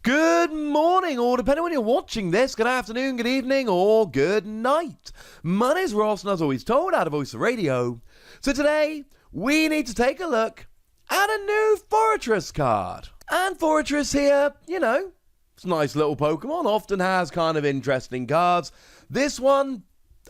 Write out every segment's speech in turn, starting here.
Good morning, or depending on when you're watching this, good afternoon, good evening, or good night. My name's Ross, and as always told, out of OHKOs. So today, we need to take a look at a new Forretress card. And Forretress here, it's a nice little Pokemon, often has kind of interesting cards. This one,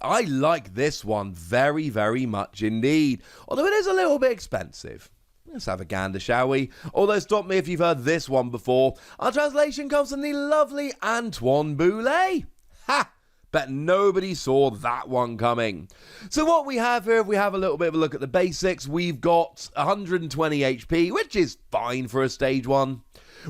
I like this one very, very much indeed, although it is a little bit expensive. Let's have a gander, shall we? Although, stop me if you've heard this one before. Our translation comes from the lovely Antoine Boulet. Ha! Bet nobody saw that one coming. So what we have here, if we have a little bit of a look at the basics, we've got 120 HP, which is fine for a stage 1.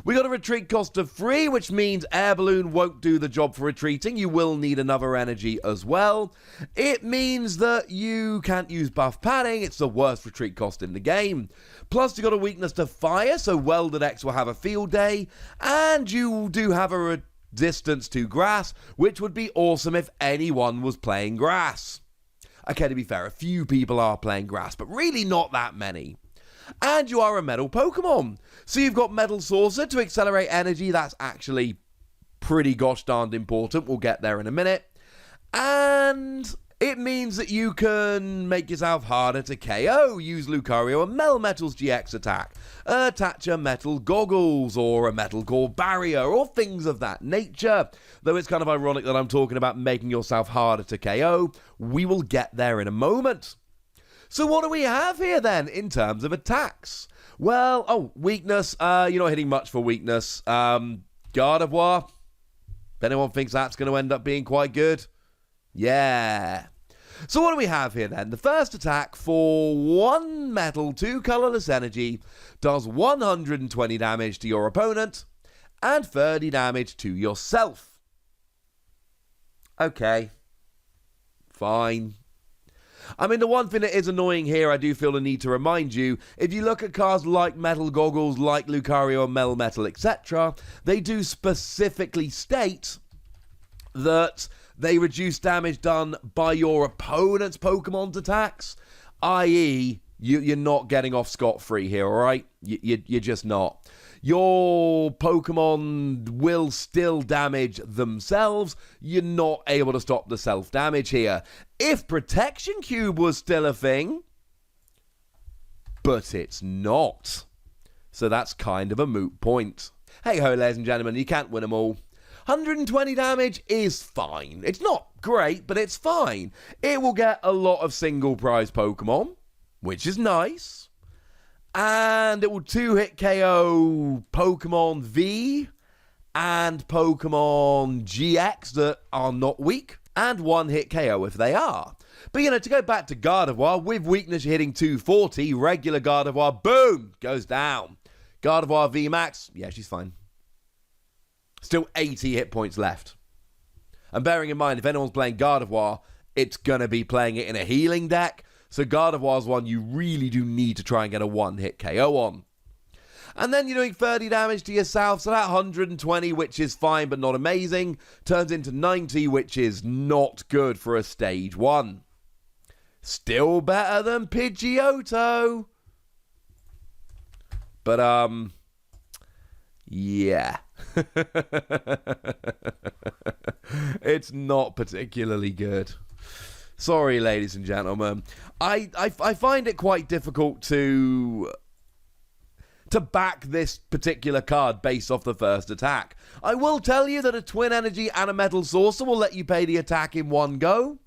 We got a retreat cost of 3, which means Air Balloon won't do the job for retreating. You will need another energy as well. It means that you can't use buff padding. It's the worst retreat cost in the game. Plus, you got a weakness to fire, so Welded X will have a field day. And you do have a resistance to grass, which would be awesome if anyone was playing grass. Okay, to be fair, a few people are playing grass, but really not that many. And you are a metal Pokemon. So you've got Metal Saucer to accelerate energy. That's actually pretty gosh darned important. We'll get there in a minute. And it means that you can make yourself harder to KO. Use Lucario and Melmetal's GX attack. Attach a Metal Goggles or a Metal Core Barrier or things of that nature. Though it's kind of ironic that I'm talking about making yourself harder to KO. We will get there in a moment. So what do we have here then in terms of attacks? Well, weakness. You're not hitting much for weakness. Gardevoir. If anyone thinks that's going to end up being quite good. Yeah. So what do we have here then? The first attack for 1 metal, 2 colorless energy does 120 damage to your opponent and 30 damage to yourself. Okay. Fine. I mean, the one thing that is annoying here, I do feel the need to remind you, if you look at cards like Metal Goggles, like Lucario and Melmetal, etc., they do specifically state that they reduce damage done by your opponent's Pokemon's attacks, i.e., you're not getting off scot-free here, alright? You're just not. Your Pokemon will still damage themselves. You're not able to stop the self-damage here. If Protection Cube was still a thing, but it's not. So that's kind of a moot point. Hey ho, ladies and gentlemen, you can't win them all. 120 damage is fine. It's not great, but it's fine. It will get a lot of single prize Pokemon, which is nice. And it will 2-hit KO Pokemon V and Pokemon GX that are not weak, and 1-hit KO if they are. But to go back to Gardevoir, with weakness you're hitting 240, regular Gardevoir, boom, goes down. Gardevoir V Max, yeah, she's fine. Still 80 hit points left. And bearing in mind, if anyone's playing Gardevoir, it's going to be playing it in a healing deck. So Gardevoir's one you really do need to try and get a 1-hit KO on. And then you're doing 30 damage to yourself, so that 120, which is fine but not amazing, turns into 90, which is not good for a stage 1. Still better than Pidgeotto. But, yeah. It's not particularly good. Sorry, ladies and gentlemen. I find it quite difficult to back this particular card based off the first attack. I will tell you that a Twin Energy and a Metal Saucer will let you pay the attack in one go.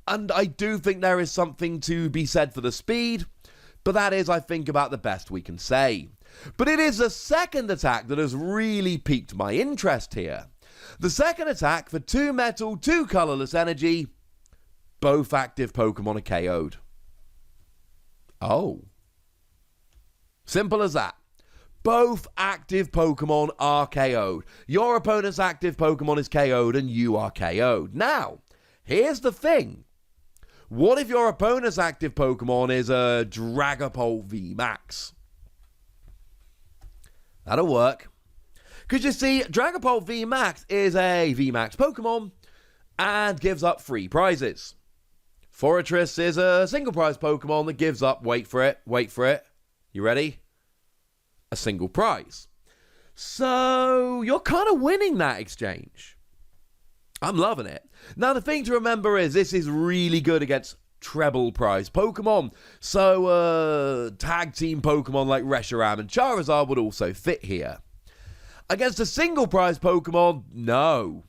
And I do think there is something to be said for the speed. But that is, I think, about the best we can say. But it is the second attack that has really piqued my interest here. The second attack for 2 metal, 2 colorless energy. Both active Pokemon are KO'd. Oh. Simple as that. Both active Pokemon are KO'd. Your opponent's active Pokemon is KO'd and you are KO'd. Now, here's the thing. What if your opponent's active Pokemon is a Dragapult VMAX? That'll work. Because you see, Dragapult VMAX is a VMAX Pokemon and gives up free prizes. Forretress is a single prize Pokemon that gives up, wait for it, you ready? A single prize. So you're kind of winning that exchange. I'm loving it. Now, the thing to remember is this is really good against treble prize Pokemon. So tag team Pokemon like Reshiram and Charizard would also fit here. Against a single prize Pokemon, no.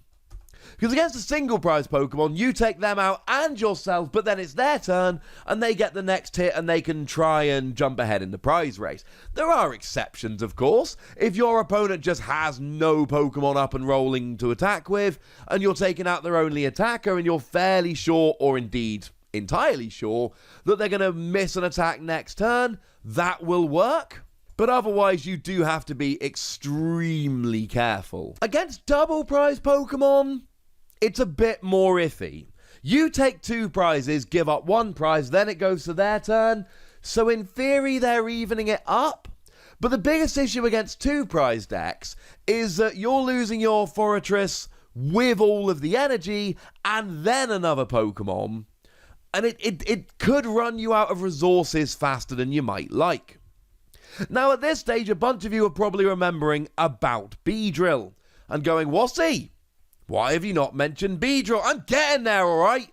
Because against a single prize Pokemon, you take them out and yourself, but then it's their turn, and they get the next hit, and they can try and jump ahead in the prize race. There are exceptions, of course. If your opponent just has no Pokemon up and rolling to attack with, and you're taking out their only attacker, and you're fairly sure, or indeed entirely sure, that they're going to miss an attack next turn, that will work. But otherwise, you do have to be extremely careful. Against double prize Pokemon, it's a bit more iffy. You take 2 prizes, give up 1 prize, then it goes to their turn. So in theory, they're evening it up. But the biggest issue against 2 prize decks is that you're losing your Forretress with all of the energy and then another Pokemon. And it could run you out of resources faster than you might like. Now at this stage, a bunch of you are probably remembering about Beedrill and going, Wassy, why have you not mentioned Beedrill? I'm getting there, alright?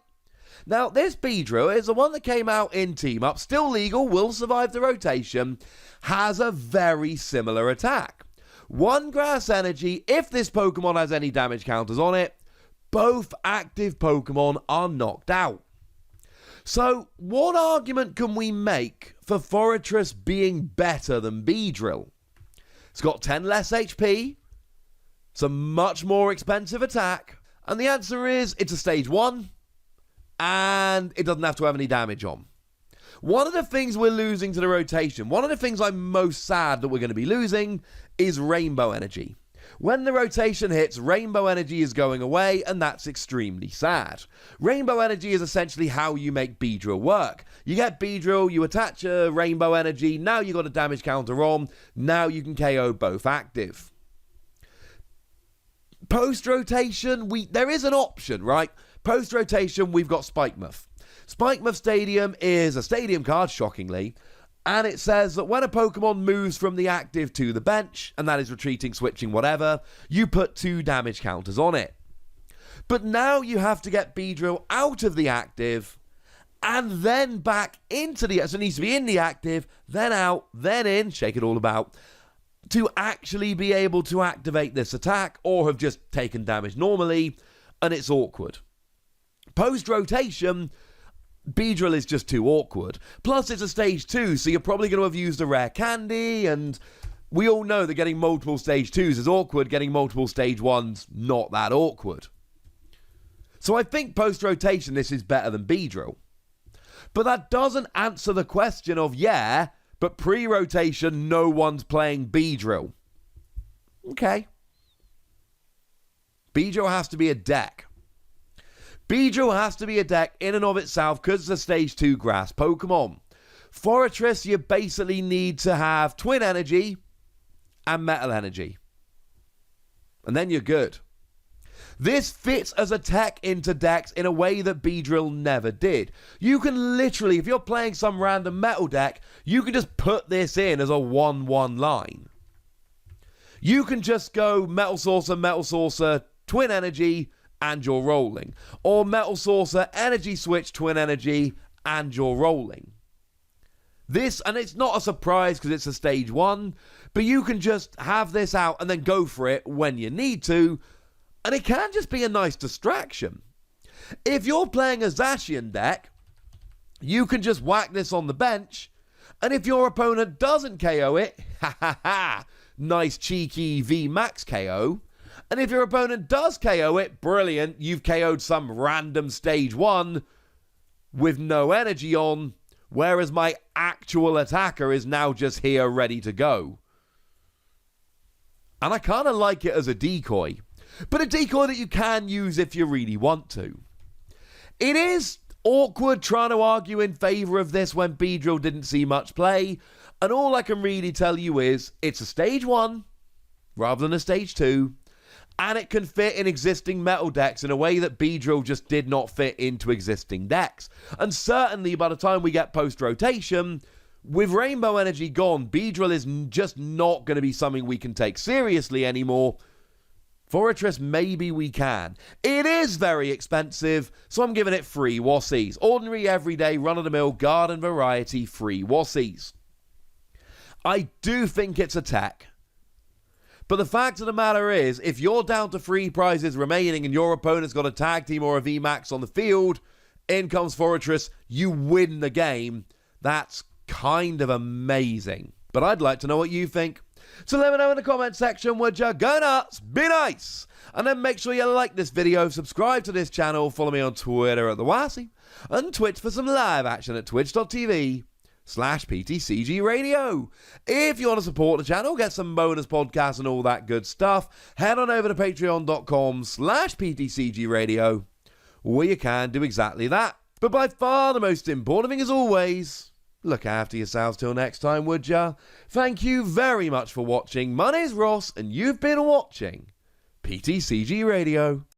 Now, this Beedrill is the one that came out in Team Up, still legal, will survive the rotation, has a very similar attack. 1 grass energy, if this Pokemon has any damage counters on it, both active Pokemon are knocked out. So, what argument can we make for Forretress being better than Beedrill? It's got 10 less HP, it's a much more expensive attack, and the answer is it's a stage 1, and it doesn't have to have any damage on. One of the things we're losing to the rotation, one of the things I'm most sad that we're going to be losing, is Rainbow Energy. When the rotation hits, Rainbow Energy is going away, and that's extremely sad. Rainbow Energy is essentially how you make Beedrill work. You get Beedrill, you attach a Rainbow Energy, now you've got a damage counter on, now you can KO both active. Post-rotation, there is an option, right? Post-rotation, we've got Spikemuth. Spikemuth Stadium is a stadium card, shockingly, and it says that when a Pokemon moves from the active to the bench, and that is retreating, switching, whatever, you put 2 damage counters on it. But now you have to get Beedrill out of the active, and then back into the... So it needs to be in the active, then out, then in, shake it all about, to actually be able to activate this attack, or have just taken damage normally, and it's awkward. Post-rotation, Beedrill is just too awkward. Plus, it's a stage 2, so you're probably going to have used a rare candy, and we all know that getting multiple stage 2s is awkward, getting multiple stage 1s, not that awkward. So I think post-rotation, this is better than Beedrill. But that doesn't answer the question of, yeah, but pre-rotation, no one's playing Beedrill. Okay. Beedrill has to be a deck. Beedrill has to be a deck in and of itself because it's a stage 2 grass Pokemon. Forretress, you basically need to have Twin Energy and Metal Energy. And then you're good. This fits as a tech into decks in a way that Beedrill never did. You can literally, if you're playing some random metal deck, you can just put this in as a 1-1 line. You can just go Metal Saucer, Twin Energy, and you're rolling. Or Metal Saucer, Energy Switch, Twin Energy, and you're rolling. This, and it's not a surprise because it's a stage 1, but you can just have this out and then go for it when you need to, and it can just be a nice distraction. If you're playing a Zacian deck, you can just whack this on the bench, and if your opponent doesn't KO it, nice cheeky V-Max KO, and if your opponent does KO it, brilliant, you've KO'd some random stage 1 with no energy on, whereas my actual attacker is now just here ready to go. And I kind of like it as a decoy. But a decoy that you can use if you really want to. It is awkward trying to argue in favour of this when Beedrill didn't see much play, and all I can really tell you is it's a stage 1 rather than a stage 2, and it can fit in existing metal decks in a way that Beedrill just did not fit into existing decks. And certainly by the time we get post-rotation, With Rainbow Energy gone, Beedrill is just not going to be something we can take seriously anymore. Forretress, maybe we can. It is very expensive, so I'm giving it free Wassies. Ordinary, everyday, run-of-the-mill, garden variety, free Wassies. I do think it's a tech. But the fact of the matter is, if you're down to 3 prizes remaining and your opponent's got a tag team or a VMAX on the field, in comes Forretress, you win the game. That's kind of amazing. But I'd like to know what you think. So let me know in the comment section, would ya? Go nuts, be nice, and then make sure you like this video, subscribe to this channel, follow me on Twitter at @TheWassy, and Twitch for some live action at twitch.tv/PTCGRadio. If you want to support the channel, get some bonus podcasts and all that good stuff, head on over to patreon.com/PTCGRadio, where you can do exactly that. But by far the most important thing, as always, look after yourselves till next time, would ya? Thank you very much for watching. My name's Ross, and you've been watching PTCG Radio.